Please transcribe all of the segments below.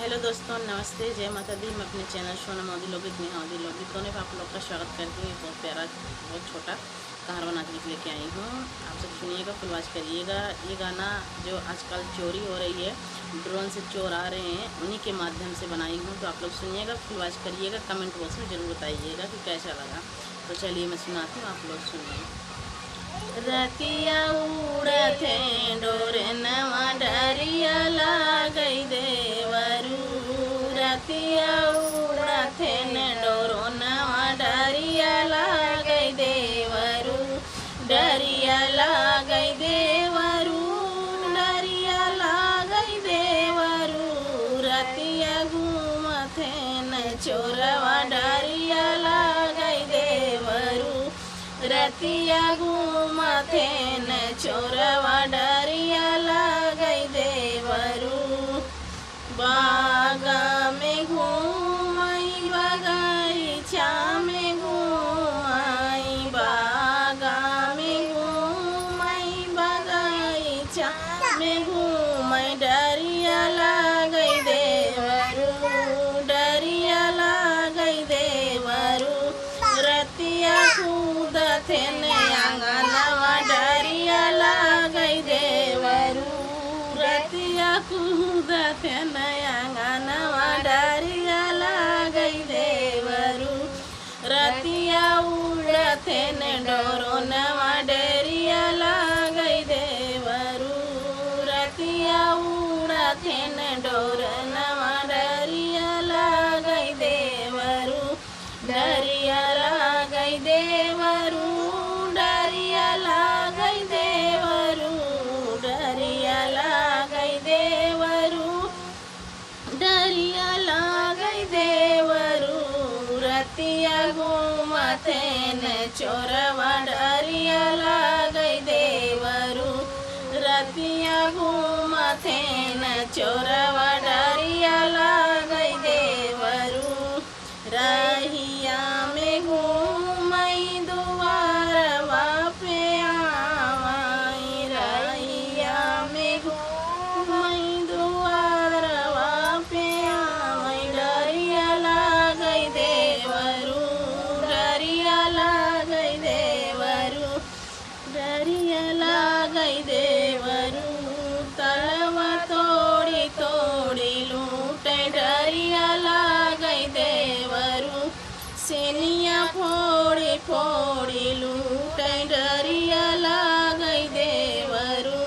Hello दोस्तों, नमस्ते, जय माता दी। मैं अपने चैनल सोना मोदी लोगित नेहादी लोगित दोनों पे आप लोग का स्वागत करती हूँ। बहुत प्यारा, बहुत छोटा कहार बना के लेके आई हूँ। आप सब सुनिएगा, फुल वॉच करिएगा। ये गाना जो आजकल चोरी हो रही है, ड्रोन से चोर आ रहे हैं, उन्हीं के माध्यम से बनाई हूँ। तो आप लोग सुनिएगा, फुल वॉच करिएगा, कमेंट बॉक्स में ज़रूर बताइएगा कि कैसा लगा। तो चलिए मैं सुनाती हूँ, आप लोग सुनिए। रतिया उड़थे डोरे नवा डरिया लागई देवरू, रतिया उड़थे न डोरो नवा डरिया लागई देवरू, डरिया लागई देवरू, डरिया लागई देवरू, रतिया घूमथे न चोरवा डरिया लागई देवरू, रतिया घूमथे न चोरवा डरिया लागई देवरू, बागा में घूमई बगीचा में घूमई, बागा में घूमई बगीचा में घूमई, डरिया लागई देवरू, डरिया लागई देवरू, रतिया कूदथे न आंगनवा डरिया लागई देवरू, रतिया कूदथे न आंगनवा डरिया लागई देवरू, रतिया उड़थे न डोरो नवा डरिया लागई देवरू, रतिया उड़थे न डोरो नवा डरिया लागई देवरू, डरिया लागई देवरू, डरिया लागई देवरू, डरिया लागई देवरू, डरिया लागई देवरू, रतिया घूमथे न चोरवा डरिया लागई देवरू, रतिया घूमथे न चोरवा डरिया लागई देवरू, रहिया में घूमई दुआरवा पे आवई, रहिया में घूमई दुआरवा पे आवई, डरिया लागई देवरू, डरिया लागई देवरू, डरिया लागई देवरू, तलवा तोड़ी तोड़ी लूटे डरिया लागई देवरू, सेनिया फोड़ी फोड़ी लूटे डरिया लागई देवरू,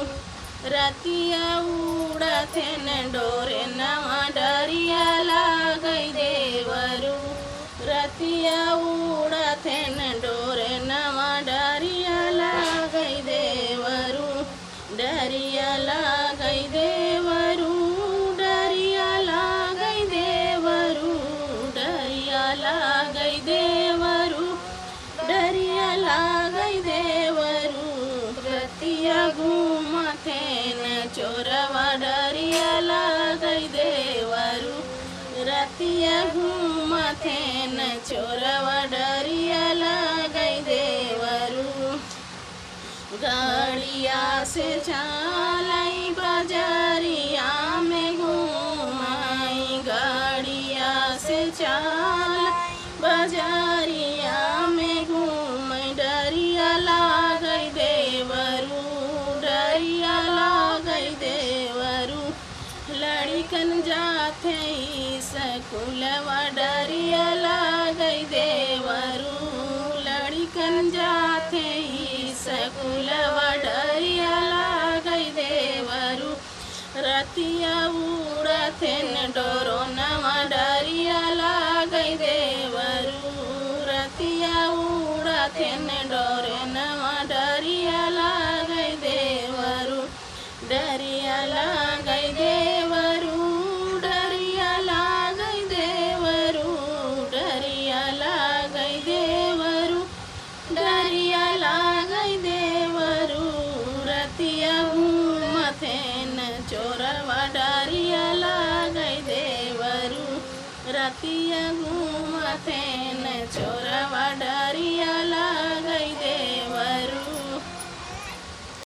रतिया उड़थे न डोरे नवा डरिया लागई देवरू, रतिया उड़थे न डोरे नवा डरिया लागई देवरू, डरिया लागई देवरू, डरिया लागई देवरू, डरिया लागई देवरू, डरिया लागई देवरू, रतिया घूमथे न चोरवा डरिया लागई देवरू, रतिया घूमथे न चोरवा डरिया लागई देवरू, गाड़िया से चलई बाजारिया में घूमई, गाड़िया से चल बाजारिया में घूमई, डरिया लागई देवरू, डरिया लागई देवरू, लड़िकन जाथे स्कूलवा डरिया लागई देवरू, लड़िकन जाथे स्कूलवा डरिया लागई देवरू, रतिया उड़थे न डोरो नवा डरिया लागई देवरू, रतिया उड़थे न डोरे नवा डरिया लागई देवरू, डरिया लागई देवरू, डरिया लागई देवरू, डरिया लागई देवरू, डरिया लागई देवरू, रतिया घूमथे न चोरवा डरिया लागई देवरू, रतिया घूमथे न चोरवा डरिया लागई